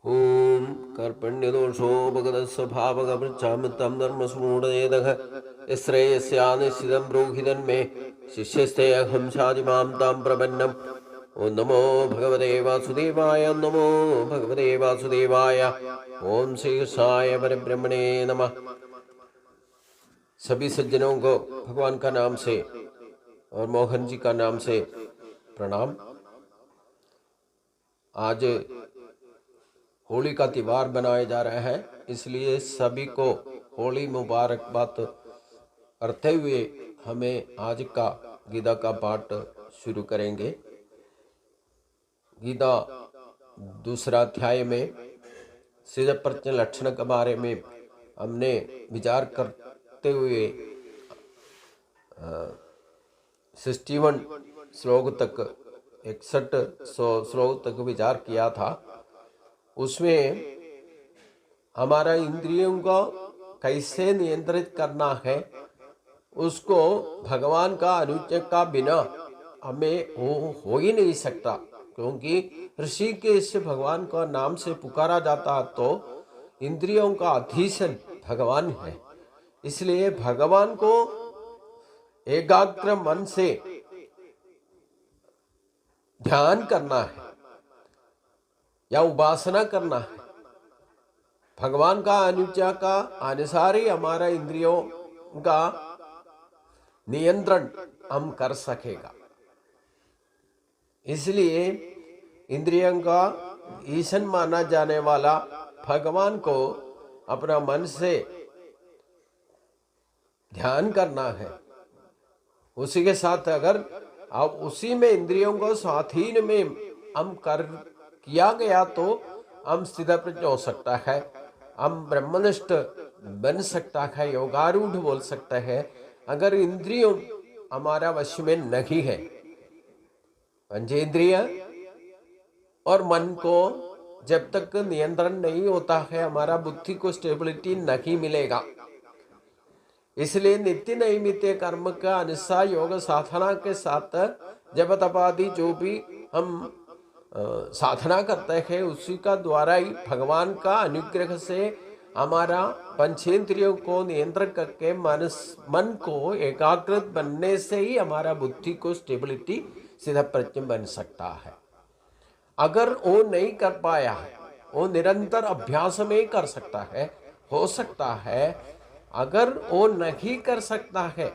ॐ कर्पण्यदोषोपगतस्वभावगमृच्छामि तं धर्मस्मूढयेदः यश्रेयस्यानिश्चितं ब्रूहि तन्मे शिष्यस्तेऽहं शाजिमां तां प्रपन्नम् ॐ नमो भगवते वासुदेवाय नमो भगवते वासुदेवाय ओम श्री कृष्णाय परब्रह्मणे नमः। सभी सज्जनों को भगवान का नाम से और मोहन जी का नाम से प्रणाम। आज होली का त्योहार मनाया जा रहा है, इसलिए सभी को होली मुबारकबाद करते हुए हमें आज का गीता का पाठ शुरू करेंगे। गीता दूसरा अध्याय में सिद्ध प्रत्यय लक्षण के बारे में हमने विचार करते हुए 61 श्लोक तक 61 श्लोक तक विचार किया था। उसमें हमारा इंद्रियों को कैसे नियंत्रित करना है, उसको भगवान का अनुज्ञा का बिना हमें हो ही नहीं सकता, क्योंकि ऋषिकेश भगवान का नाम से पुकारा जाता तो इंद्रियों का अधीशन भगवान है। इसलिए भगवान को एकाग्र मन से ध्यान करना है या उपासना करना है। भगवान का अनुज्ञा का अनुसार ही हमारा इंद्रियों का नियंत्रण हम कर सकेगा। इसलिए इंद्रियों का ईशन माना जाने वाला भगवान को अपना मन से ध्यान करना है। उसी के साथ अगर अब उसी में इंद्रियों को स्वाधीन में हम कर किया गया तो हम स्थित प्रज्ञ हो सकता है, हम ब्रह्मनिष्ठ बन सकता है, योगारूढ़ बोल सकता है। अगर इंद्रियों हमारा वश में नहीं है, पंचेंद्रिय और मन को जब तक नियंत्रण नहीं होता है, हमारा बुद्धि को स्टेबिलिटी नहीं मिलेगा। इसलिए नित्य नैमित्य कर्म का अनुसार योग साधना के साथ जप तप आदि जो भी हम साधना करते हैं, उसी का द्वारा ही भगवान का अनुग्रह से हमारा पंचेंद्रियों को नियंत्रण करके मन को एकाग्रत बनने से ही हमारा बुद्धि को स्टेबिलिटी सीधा प्रज्ञ बन सकता है। अगर वो नहीं कर पाया है, वो निरंतर अभ्यास में कर सकता है, हो सकता है। अगर वो नहीं कर सकता है,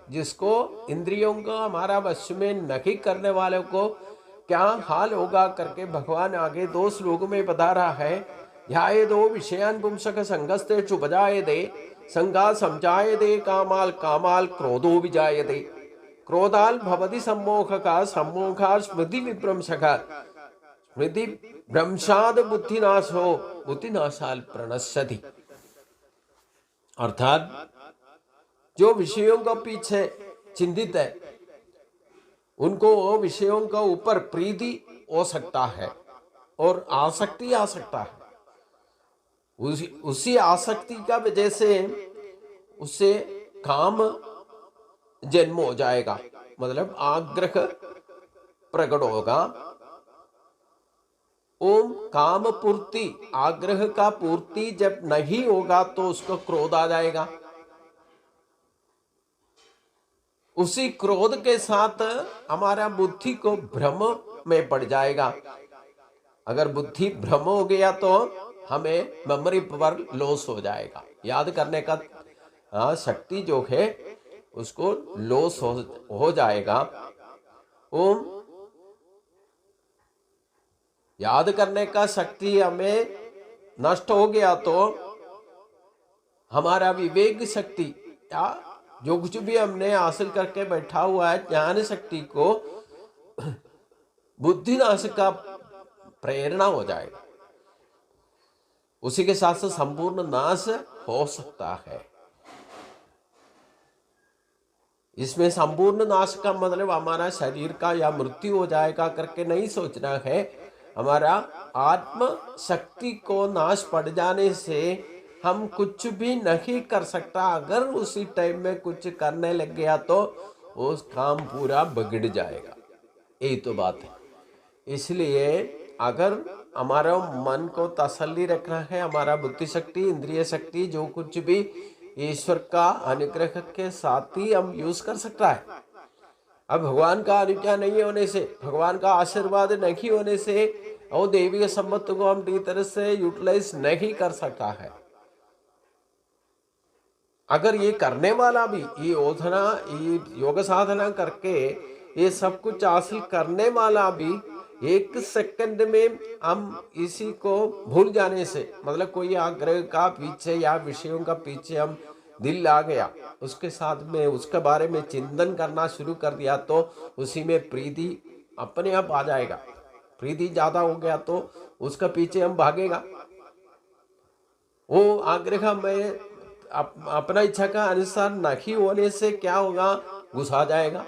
जिसको इंद्रियों को हमारा वश में नहीं करने वाले को क्या हाल होगा करके भगवान आगे 2 श्लोक में बता रहा है। ध्याये दो विषयान पुंसक संगस्ते चुपजाए दे संगा समझाए दे कामाल कामाल क्रोधो विजाए दे क्रोधाल भवति सम्मोह का सम्मोहा स्मृति विभ्रंशक स्मृति भ्रंशाद बुद्धिनाशो बुद्धिनाशाल प्रणश्यति। अर्थात जो विषयों का पीछे चिंतित है, उनको विषयों का ऊपर प्रीति हो सकता है और आसक्ति आ सकता है। उसी आसक्ति का वजह से उससे काम जन्म हो जाएगा, मतलब आग्रह प्रकट होगा। ओम काम पूर्ति, आग्रह का पूर्ति जब नहीं होगा तो उसको क्रोध आ जाएगा। उसी क्रोध के साथ हमारा बुद्धि को भ्रम में पड़ जाएगा। अगर बुद्धि भ्रम हो गया तो हमें मेमोरी पावर लॉस हो जाएगा, याद करने का शक्ति जो है उसको लॉस हो जाएगा। ओम याद करने का शक्ति हमें नष्ट हो गया तो हमारा विवेक शक्ति या जो कुछ भी हमने हासिल करके बैठा हुआ है ज्ञान शक्ति को बुद्धिनाश का प्रेरणा हो जाएगा। उसी के साथ साथ संपूर्ण नाश हो सकता है। इसमें संपूर्ण नाश का मतलब हमारा शरीर का या मृत्यु हो जाएगा करके नहीं सोचना है। हमारा आत्म शक्ति को नाश पड़ जाने से हम कुछ भी नहीं कर सकता। अगर उसी टाइम में कुछ करने लग गया तो वो काम पूरा बिगड़ जाएगा। यही तो बात है। इसलिए अगर हमारा मन को तसल्ली रखना है, हमारा बुद्धि शक्ति, इंद्रिय शक्ति, जो कुछ भी ईश्वर का अनुग्रह के साथ ही हम यूज कर सकता है। अब भगवान का अनुज्ञा नहीं होने से, भगवान का आशीर्वाद नहीं होने से और दैवीय संपत्ति को हम ठीक तरह से यूटिलाइज नहीं कर सकता है। अगर ये करने वाला भी ये योग साधना करके ये सब कुछ हासिल करने वाला भी 1 सेकंड में हम इसी को भूल जाने से, मतलब कोई आग्रह का पीछे या विषयों का पीछे हम दिल आ गया, उसके साथ में उसके बारे में चिंतन करना शुरू कर दिया तो उसी में प्रीति अपने आप आ जाएगा। प्रीति ज्यादा हो गया तो उसका पीछे हम भागेगा। वो आग्रह में अपना इच्छा का अनुसार नहीं होने से क्या होगा, गुस्सा आ जाएगा।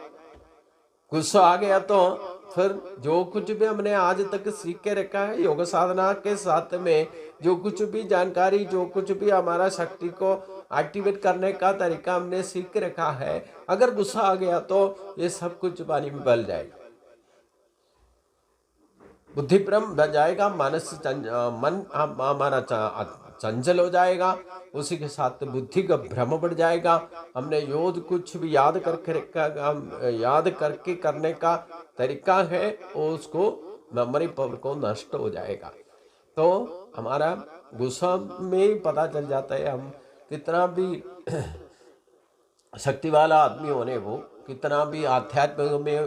गुस्सा आ गया तो फिर जो कुछ भी हमने आज तक सीख के रखा है योग साधना के साथ में, जो कुछ भी जानकारी, जो कुछ भी हमारा शक्ति को एक्टिवेट करने का तरीका हमने सीख के रखा है, अगर गुस्सा आ गया तो ये सब कुछ पानी में बल जाएगा, बुद्धि भ्रम बन जाएगा, मन हमारा चंचल हो जाएगा, उसी के साथ बुद्धि का भ्रम बढ़ जाएगा। हमने कुछ भी याद करके रखा, याद करके करने का तरीका है उसको मेमोरी पावर को नष्ट हो जाएगा। तो हमारा गुस्सा में पता चल जाता है हम कितना भी शक्ति वाला आदमी होने वो, कितना भी आध्यात्म में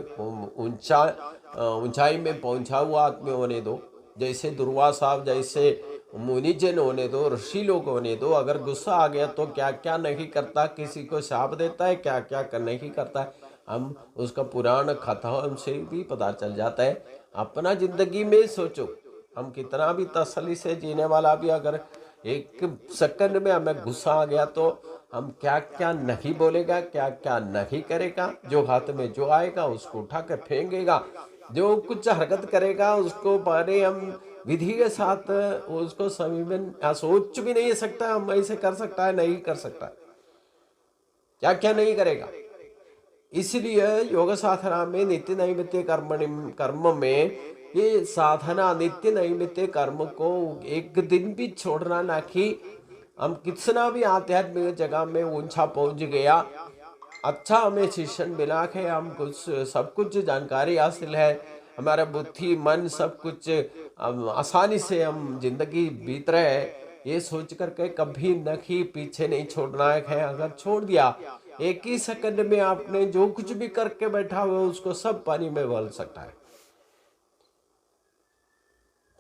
ऊंचाई में पहुंचा हुआ आदमी होने दो, जैसे दुर्वासा, जैसे मुनिजन होने दो, ऋषि लोग होने दो, अगर गुस्सा आ गया तो क्या क्या नहीं करता, किसी को शाप देता है, क्या क्या नहीं करता है, हम उसका पुराण कथा हमसे भी पता चल जाता है। अपना जिंदगी में सोचो, हम कितना भी तसल्ली से जीने वाला भी अगर 1 सेकंड में हमें गुस्सा आ गया तो हम क्या क्या नहीं बोलेगा, क्या क्या नहीं करेगा, जो हाथ में जो आएगा उसको उठा कर फेंकेगा, जो कुछ हरकत करेगा उसको बारे हम विधि के साथ उसको समीपन सोच भी नहीं सकता, हम ऐसे कर सकता है, नहीं कर सकता, क्या क्या नहीं करेगा। इसलिए योग साधना में नित्य नैमित्य कर्म में ये साधना नित्य नैमित्य कर्म को एक दिन भी छोड़ना ना, कि हम कितना भी आध्यात्मिक जगह में ऊंचा पहुंच गया, अच्छा हमें शिक्षण मिला है, हम कुछ सब कुछ जानकारी हासिल है, हमारा बुद्धि मन सब कुछ आसानी से हम जिंदगी बीत रहे हैं, ये सोच करके कभी नहीं पीछे नहीं छोड़ना है। अगर छोड़ दिया 1 ही सेकंड में आपने जो कुछ भी करके बैठा हुआ उसको सब पानी में बदल सकता है,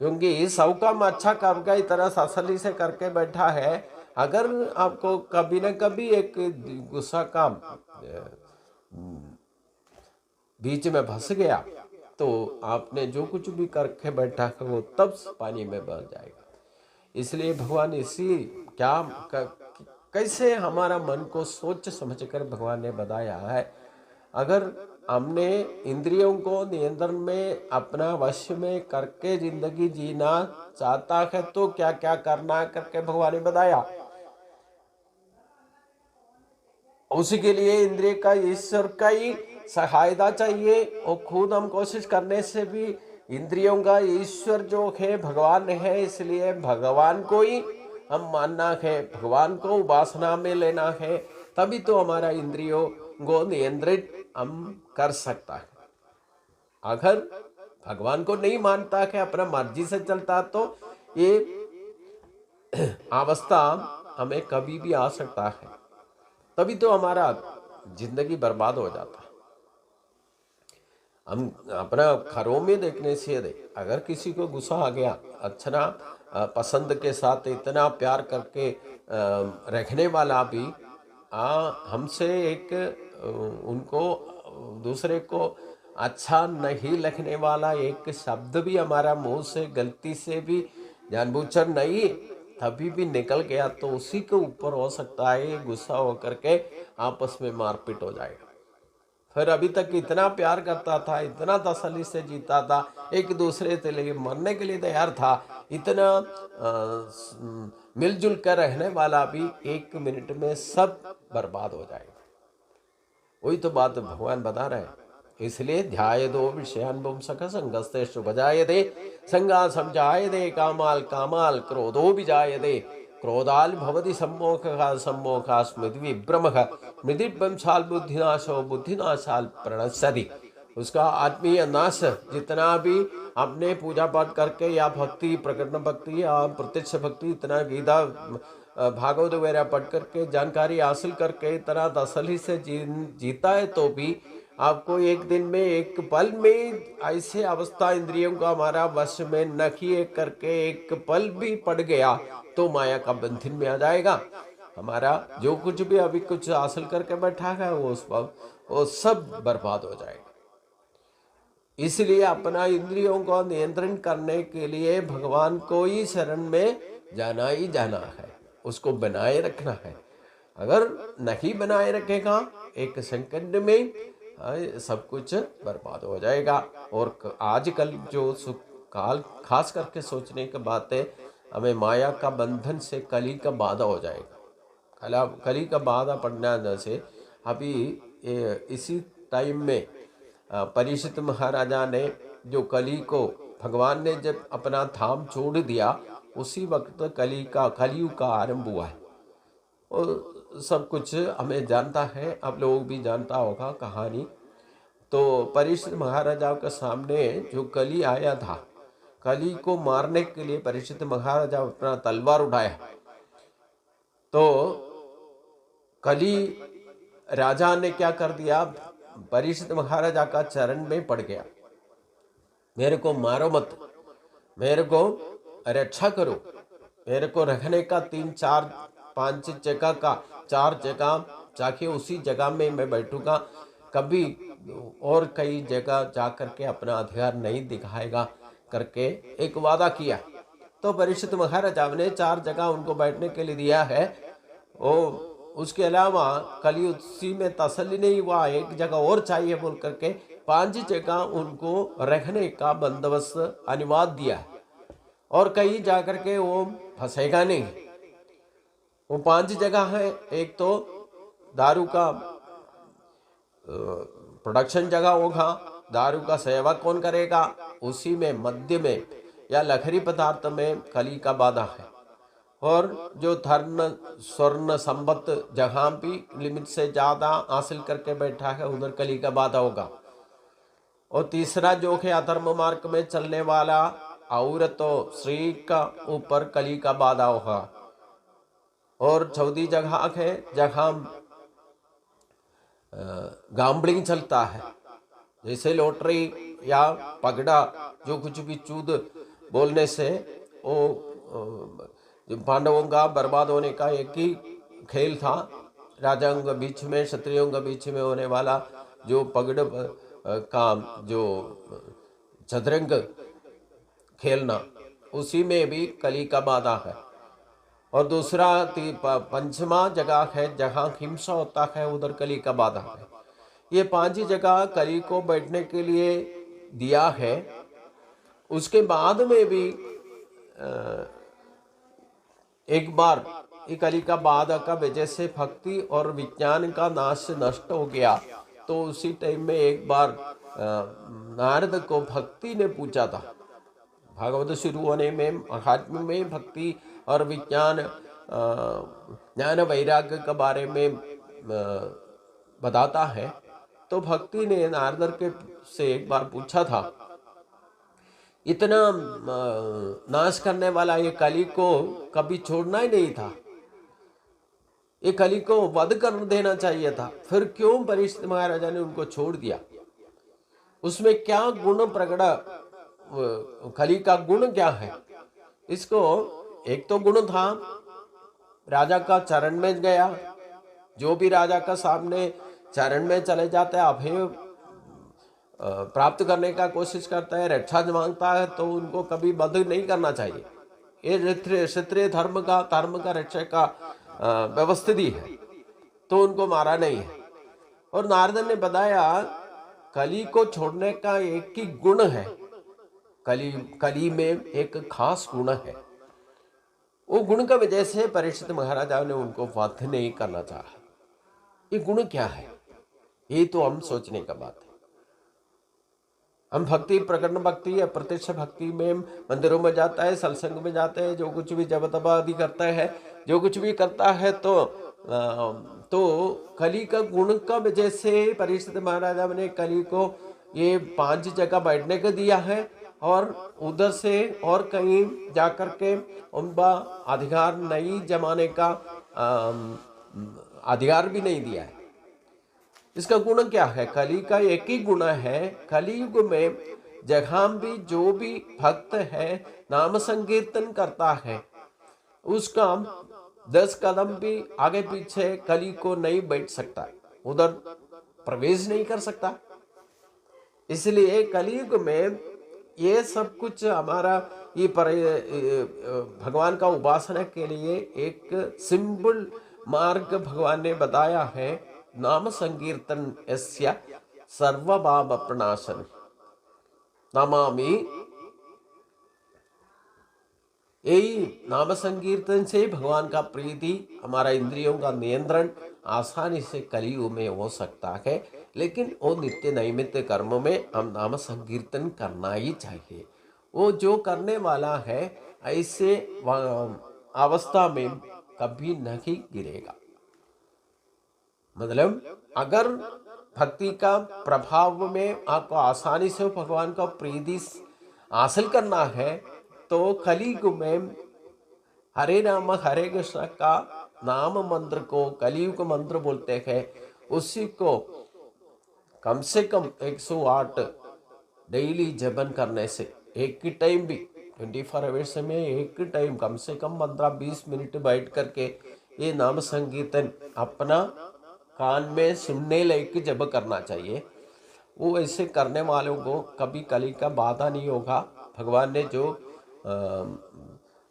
क्योंकि सब काम अच्छा काम का इतना तसल्ली से करके बैठा है। अगर आपको कभी न कभी एक गुस्सा काम बीच में फंस गया तो आपने जो कुछ भी करके बैठा है वो तब पानी में बह जाएगा। इसलिए भगवान कैसे हमारा मन को सोच समझकर भगवान ने बताया है। अगर हमने इंद्रियों को नियंत्रण में अपना वश में करके जिंदगी जीना चाहता है तो क्या क्या करना करके भगवान ने बताया। उसी के लिए इंद्रिय का ईश्वर का ही सहायता चाहिए, और खुद हम कोशिश करने से भी इंद्रियों का ईश्वर जो है भगवान है, इसलिए भगवान को ही हम मानना है, भगवान को उपासना में लेना है, तभी तो हमारा इंद्रियों को नियंत्रित हम कर सकता है। अगर भगवान को नहीं मानता है, अपना मर्जी से चलता, तो ये अवस्था हमें कभी भी आ सकता है, तभी तो हमारा जिंदगी बर्बाद हो जाता है। हम अपना घरों में देखने से अगर किसी को गुस्सा आ गया, अच्छा पसंद के साथ इतना प्यार करके रखने वाला भी हमसे एक उनको दूसरे को अच्छा नहीं लगने वाला एक शब्द भी हमारा मुंह से गलती से भी जानबूझकर नहीं तभी भी निकल गया तो उसी के ऊपर हो सकता है गुस्सा होकर के आपस में मारपीट हो जाएगा। फिर अभी तक इतना प्यार करता था, इतना तसल्ली से जीता था, एक दूसरे के लिए मरने के लिए तैयार था, इतना मिलजुल कर रहने वाला भी 1 मिनट में सब बर्बाद हो जाएगा। वही तो बात भगवान बता रहे हैं। इसलिए ध्यायदो विषयान् पुंसः संगस्ते शुभजायते संगा समजायते कामाल कामाल क्रोधो विजायते क्रोधाल भवति सम्मोहः सम्मोहः स्मृति विभ्रमः स्मृतिभ्रंशाल बुद्धिनाशो बुद्धिनाशाल प्रणश्यति। उसका आत्मीय नाश जितना भी आपने पूजा पाठ करके या भक्ति प्रकरण भक्ति या प्रत्यक्ष भक्ति इतना गीता भागवत वगैरह पढ़ करके जानकारी हासिल करके इतना तसल्ली से जीता है तो भी आपको एक दिन में एक पल में ऐसे अवस्था इंद्रियों का हमारा वश में न किए करके एक पल भी पड़ गया तो माया का बंधन में आ जाएगा। हमारा जो कुछ भी अभी कुछ हासिल करके बैठा है वो सब बर्बाद हो जाएगा। इसलिए अपना इंद्रियों को नियंत्रण करने के लिए भगवान को ही शरण में जाना ही जाना है, उसको बनाए रखना है। अगर नहीं बनाए रखेगा एक सेकंड में सब कुछ बर्बाद हो जाएगा। और आजकल जो काल खास करके सोचने की बात है, हमें माया का बंधन से कली का बाधा हो जाएगा। कली का बाधा पड़ने से अभी इसी टाइम में परीक्षित महाराजा ने जो कली को भगवान ने जब अपना धाम छोड़ दिया उसी वक्त कलियुग का आरंभ हुआ है। और सब कुछ हमें जानता है, आप लोग भी जानता होगा कहानी। तो परीक्षित महाराजा के सामने जो कली आया था, कली को मारने के लिए परीक्षित महाराजा अपना तलवार उठाया तो कली राजा ने क्या कर दिया, परीक्षित महाराजा का चरण में पड़ गया, मेरे को मारो मत, मेरे को रक्षा करो, मेरे को रखने का 3 4 5 जगह का 4 जगह जाके उसी जगह में मैं बैठूंगा, कभी और कई जगह जा करके अपना अधिकार नहीं दिखाएगा करके एक वादा किया। तो परीक्षित महाराजा ने 4 जगह उनको बैठने के लिए दिया है। उसके अलावा कली उसी में तसल्ली नहीं हुआ, एक जगह और चाहिए बोल करके 5 जगह उनको रखने का बंदोबस्त अनिवार्य दिया है। और कहीं जाकर के वो फंसेगा नहीं। वो 5 जगह है, एक तो दारू का प्रोडक्शन जगह होगा, दारू का सेवा कौन करेगा, उसी में मध्य में या लखरी पदार्थ में कली का बाधा है। और जो धर्म स्वर्ण संपत्ति जहां भी लिमिट से ज्यादा हासिल करके बैठा है उधर कली का बाधा होगा। और तीसरा जो है अधर्म मार्ग में चलने वाला औरत तो स्त्री का ऊपर कली का बाधा होगा। और चौथी जगह है जहां गैम्बलिंग चलता है, जैसे लॉटरी या पगड़ा, जो कुछ भी चूद बोलने से वो पांडवों का बर्बाद होने का एक ही खेल था। राजाओं के बीच में क्षत्रियों के बीच में होने वाला जो पगड़ का जो चतुरंग खेलना, उसी में भी कली का बाधा है। और दूसरा 5वां जगह है जहाँ हिंसा होता है उधर कली का बाधा है। ये 5 ही जगह कली को बैठने के लिए दिया है। उसके बाद में भी एक बार ये कली का बाधा का वजह से भक्ति और विज्ञान का नाश नष्ट हो गया। तो उसी टाइम में एक बार नारद को भक्ति ने पूछा था, भागवत शुरू होने में महात्म्य में भक्ति और विज्ञान ज्ञान वैराग्य के बारे में बताता है। तो भक्ति ने नारद के से एक बार पूछा था, इतना नाश करने वाला ये कली को कभी छोड़ना ही नहीं था, ये कली को वध कर देना चाहिए था, फिर क्यों परीक्षित महाराजा ने उनको छोड़ दिया? उसमें क्या गुण प्रगड़ा, कली का गुण क्या है? इसको एक तो गुण था राजा का चरण में गया, जो भी राजा का सामने चरण में चले जाता है, अभय प्राप्त करने का कोशिश करता है, रक्षा मांगता है, तो उनको कभी वध नहीं करना चाहिए। ये क्षत्रिय धर्म का रक्षा का व्यवस्थित है, तो उनको मारा नहीं है। और नारद ने बताया कली को छोड़ने का एक ही गुण है, कली में एक खास गुण है। वो गुण का वजह से परीक्षित महाराजा ने उनको वध नहीं करना चाहा। ये गुण क्या है, ये तो हम सोचने का बात है। हम भक्ति, प्रकरण भक्ति या प्रत्यक्ष भक्ति में मंदिरों में जाता है, सत्संग में जाते हैं, जो कुछ भी जप तप आदि करता है, जो कुछ भी करता है, तो कली का गुण का वजह से परीक्षित महाराजा ने कली को ये 5 जगह बैठने को दिया है और उधर से और कहीं जाकर के उनका अधिकार नहीं जमाने का अधिकार भी नहीं दिया है। इसका गुण क्या है? कली का एक ही गुण है, कलियुग में जहां भी जो भी भक्त है नाम संकीर्तन करता है, उसका 10 कदम भी आगे पीछे कली को नहीं बैठ सकता, उधर प्रवेश नहीं कर सकता। इसलिए कलियुग में ये सब कुछ हमारा ये भगवान का उपासना के लिए एक सिंपल मार्ग भगवान ने बताया है। नाम संकीर्तन यस्य सर्वभाव प्रणाशन नमामि। यही नाम संकीर्तन से भगवान का प्रीति, हमारा इंद्रियों का नियंत्रण आसानी से कलियुग में हो सकता है। लेकिन वो नित्य नैमित्य कर्म में हम नाम संकीर्तन करना ही चाहिए। वो जो करने वाला है ऐसे अवस्था में कभी नहीं गिरेगा। मतलब अगर भक्ति का प्रभाव में आपको आसानी से भगवान का प्रीति हासिल करना है तो कलियुग में हरे नाम हरे कृष्ण का नाम मंत्र को कलियुग मंत्र बोलते हैं, उसी को कम से कम 108 डेली जपन करने से एक ही टाइम भी 24 आवर्स में एक टाइम कम से कम 15-20 मिनट बैठ करके ये नाम संकीर्तन अपना कान में सुनने लायक जब करना चाहिए। वो ऐसे करने वालों को कभी कली का बाधा नहीं होगा। भगवान ने जो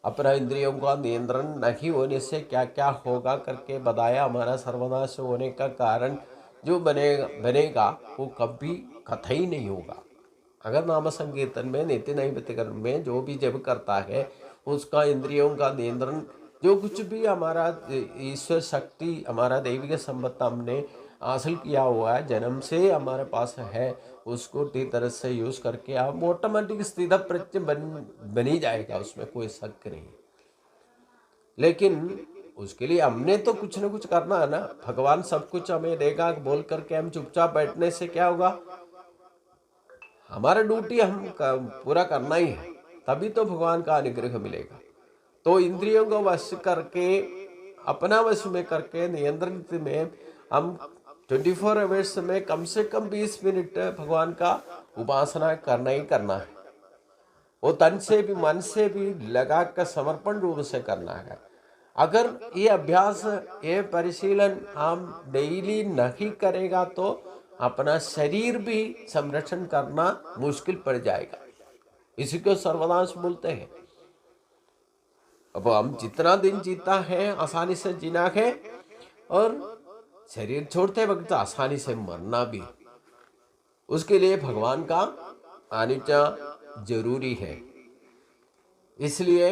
अपना इंद्रियों का नियंत्रण नहीं होने से क्या क्या होगा करके बताया, हमारा सर्वनाश होने का कारण जो बनेगा वो कभी कतई नहीं होगा। अगर नाम संकीर्तन में नित्य नैमित्तिक कर्म में जो भी जब करता है उसका इंद्रियों का नियंत्रण, जो कुछ भी हमारा ईश्वर शक्ति, हमारा दैविक संपत्ति हमने हासिल किया हुआ है, जन्म से हमारे पास है, उसको ठीक तरह से यूज करके आप ऑटोमेटिक स्थिर प्रज्ञ बन ही जाएगा, उसमें कोई शक नहीं। लेकिन उसके लिए हमने तो कुछ ना कुछ करना है ना। भगवान सब कुछ हमें देगा बोल करके हम चुपचाप बैठने से क्या होगा? हमारा ड्यूटी हम पूरा करना ही है, तभी तो भगवान का अनुग्रह मिलेगा। तो इंद्रियों को वश करके, अपना वश में करके नियंत्रित में हम 24 आवर्स में कम से कम 20 मिनट भगवान का उपासना करना ही करना है। वो तन से भी मन से भी लगा कर समर्पण रूप से करना है। अगर ये अभ्यास, ये परिशीलन हम डेली नहीं करेगा तो अपना शरीर भी संरक्षण करना मुश्किल पड़ जाएगा। इसी को सर्वनाश बोलते हैं। अब हम जितना दिन जीता है आसानी से जीना है और शरीर छोड़ते वक्त आसानी से मरना भी, उसके लिए भगवान का आना जरूरी है। इसलिए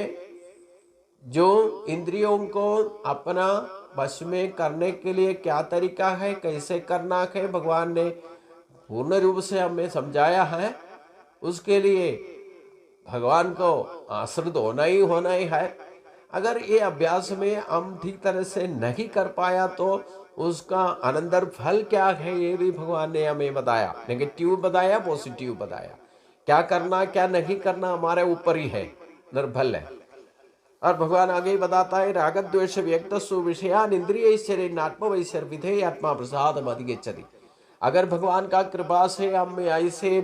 जो इंद्रियों को अपना वश में करने के लिए क्या तरीका है, कैसे करना है, भगवान ने पूर्ण रूप से हमें समझाया है। उसके लिए भगवान को आश्रित होना ही है। अगर ये अभ्यास में हम ठीक तरह से नहीं कर पाया तो उसका अनंतर फल क्या है ये भी भगवान ने हमें बताया। नेगेटिव बताया, पॉजिटिव बताया। क्या करना क्या नहीं करना हमारे ऊपर ही है, निर्भर है। और भगवान आगे ही बताता है, राग द्वेष व्यक्त सुविषयान इंद्रिय आत्मा वैश्वर विधेय आत्मा प्रसाद अधिगच्छति। अगर भगवान का कृपा से हम ऐसे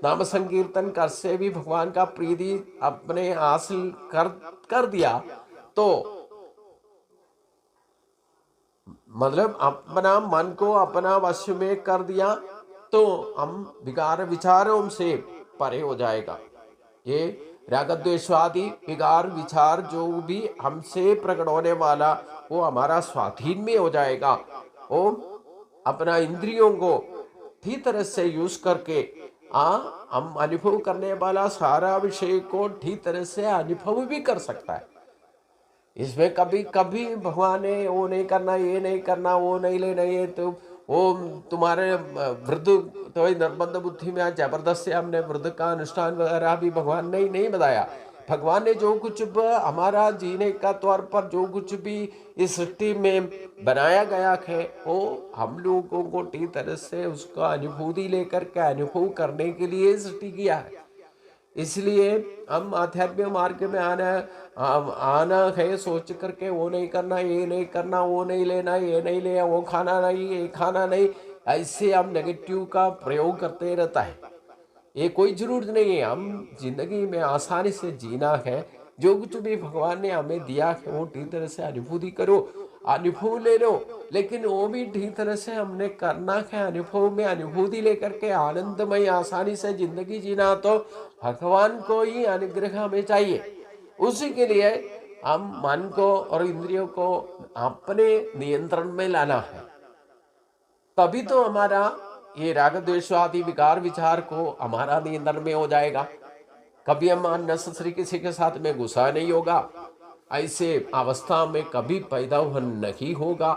नाम संकीर्तन कर से भी भगवान का प्रीति अपने हासिल कर दिया तो मतलब अपना मन को अपना वश में कर दिया तो हम विकार विचारों से परे हो जाएगा। ये राग द्वेष आदि विकार विचार जो भी हमसे प्रकट होने वाला वो हमारा स्वाधीन में हो जाएगा। वो अपना इंद्रियों को ठीक तरह से यूज करके हम अनुभव करने वाला सारा विषय को ठीक तरह से अनुभव भी कर सकता है। इसमें कभी कभी भगवान ने वो नहीं करना, ये नहीं करना, वो नहीं लेना, ये तो वो तुम्हारे वृद्ध तो निर्बंध बुद्धि में आज जबरदस्त से हमने वृद्ध का अनुष्ठान वगैरह भी भगवान ने नहीं बताया। भगवान ने जो कुछ हमारा जीने का तौर पर जो कुछ भी इस सृष्टि में बनाया गया है वो हम लोगों को ठीक तरह से उसका अनुभूति लेकर के अनुभव करने के लिए सृष्टि किया है। इसलिए हम आध्यात्मिक मार्ग में आना है सोच करके वो नहीं करना, ये नहीं करना, वो नहीं लेना, ये नहीं लेना, वो खाना नहीं, ये खाना नहीं, ऐसे हम नेगेटिव का प्रयोग करते रहता है। ये कोई जरूरत नहीं है। हम जिंदगी में आसानी से जीना है। जो कुछ भी भगवान ने हमें दिया है वो ठीक तरह से अनुभूति करो, अनुभव ले लो, लेकिन वो भी ठीक तरह से हमने करना है। अनुभव में अनुभूति लेकर के आनंदमय आसानी से जिंदगी जीना तो भगवान को ही अनुग्रह हमें चाहिए। उसी के लिए हम मन को और इंद्रियों को अपने नियंत्रण में लाना है। तभी तो हमारा ये राग द्वेष आदि विकार विचार को हमारा नियंत्रण में हो जाएगा। कभी हम अननेसेसरी किसी के साथ में गुस्सा नहीं होगा, ऐसे अवस्था में कभी पैदा नहीं होगा।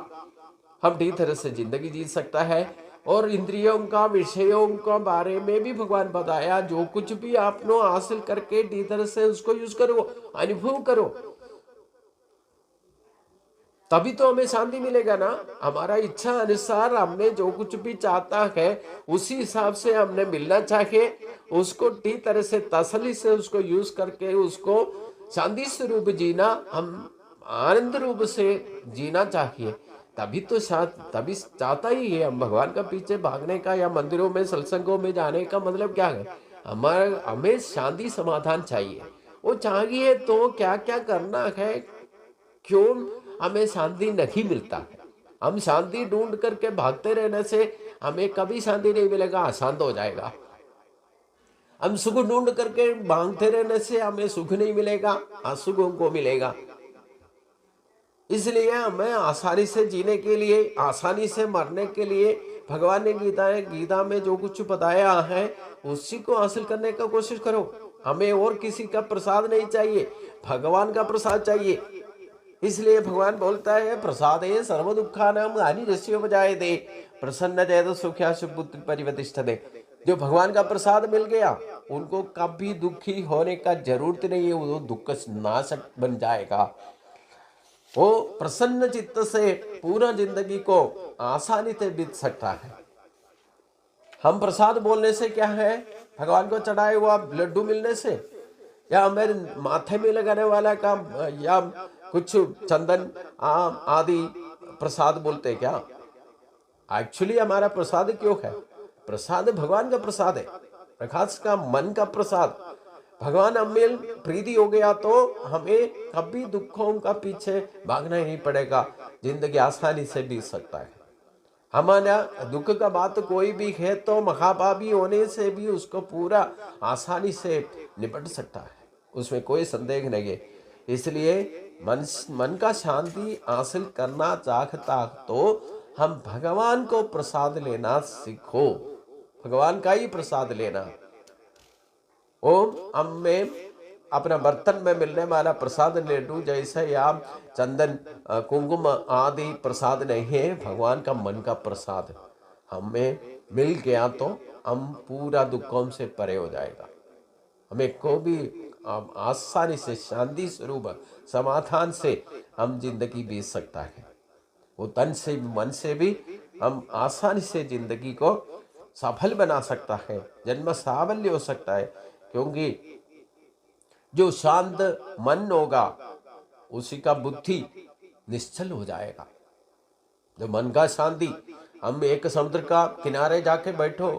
हम ठीक तरह से जिंदगी जी सकता है। और इंद्रियों का विषयों का बारे में भी भगवान बताया, जो कुछ भी आपने हासिल करके ठीक तरह से उसको यूज करो, अनुभव करो, तभी तो हमें शांति मिलेगा ना। हमारा इच्छा अनुसार हमने जो कुछ भी चाहता है उसी हिसाब से हमने मिलना चाहिए। उसको ठीक तरह से तसल्ली से उसको यूज करके उसको शांति स्वरूप जीना, हम आनंद रूप से जीना चाहिए। तभी तो तभी चाहता ही है हम भगवान का पीछे भागने का या मंदिरों में सत्संगों में जाने का मतलब क्या है? हमें शांति समाधान चाहिए। वो चाहिए तो क्या क्या करना है, क्यों हमें शांति नहीं मिलता है। हम शांति ढूंढ करके भागते रहने से हमें कभी शांति नहीं मिलेगा, अशांत हो जाएगा। हम सुख ढूंढ करके भागते रहने से हमें सुख नहीं मिलेगा, असुखों को मिलेगा। इसलिए हमें आसानी से जीने के लिए, आसानी से मरने के लिए भगवान ने गीता में जो कुछ बताया है उसी को हासिल करने का कोशिश करो। हमें और किसी का प्रसाद नहीं चाहिए, भगवान का प्रसाद चाहिए। इसलिए भगवान बोलता है, प्रसादे सर्व दुखानां हानिरस्योपजायते प्रसन्न चेत सुख्या बुद्धि परिवर्तिष्ठते। जो भगवान का प्रसाद मिल गया उनको कभी दुखी होने का जरूरत नहीं है, वो दुख नाशक बन जाएगा। वो प्रसन्न चित्त से पूरा जिंदगी को आसानी से बीत सकता है। हम प्रसाद बोलने से क्या है, भगवान को चढ़ाए हुआ लड्डू मिलने से, या मेरे माथे में लगाने वाला का, या कुछ चंदन आदि प्रसाद बोलते क्या? एक्चुअली हमारा प्रसाद क्यों है? प्रसाद भगवान का प्रसाद है, प्रकाश का मन का प्रसाद। भगवान हमें प्रीति हो गया तो हमें कभी दुखों का पीछे भागना ही नहीं पड़ेगा, जिंदगी आसानी से बीत सकता है। हमारा दुख का बात कोई भी है तो महापापी होने से भी उसको पूरा आसानी से निपट सकता है, उसमें कोई संदेह नहीं है। इसलिए मन का शांति हासिल करना चाहता तो हम भगवान को प्रसाद लेना सीखो, भगवान का ही प्रसाद लेना। ओम हमें अपना बर्तन में मिलने वाला प्रसाद लड्डू जैसे या चंदन कुंकुम आदि प्रसाद नहीं है, भगवान का मन का प्रसाद हमें मिल गया तो हम पूरा दुखों से परे हो जाएगा। हमें को भी आसानी से शांति स्वरूप समाधान से हम जिंदगी बीत सकता है। वो तन से मन से भी हम आसानी से जिंदगी को सफल बना सकता है, जन्म साफल्य हो सकता है। क्योंकि जो शांत मन होगा उसी का बुद्धि निश्चल हो जाएगा। जो मन का शांति, हम एक समुद्र का किनारे जाके बैठो,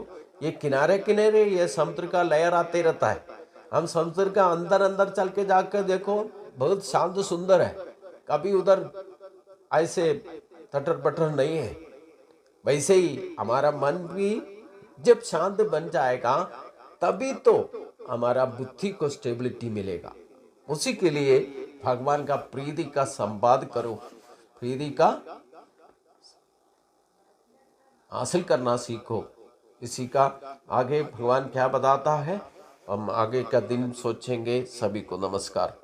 ये किनारे किनारे ये समुद्र का लहर आते रहता है। हम समुद्र का अंदर अंदर चल के जाकर देखो, बहुत शांत सुंदर है, कभी उधर ऐसे तटर पटर नहीं है। वैसे ही हमारा मन भी जब शांत बन जाएगा तभी तो हमारा बुद्धि को स्टेबिलिटी मिलेगा। उसी के लिए भगवान का प्रीति का संवाद करो, प्रीति का हासिल करना सीखो। इसी का आगे भगवान क्या बताता है हम आगे का दिन सोचेंगे। सभी को नमस्कार।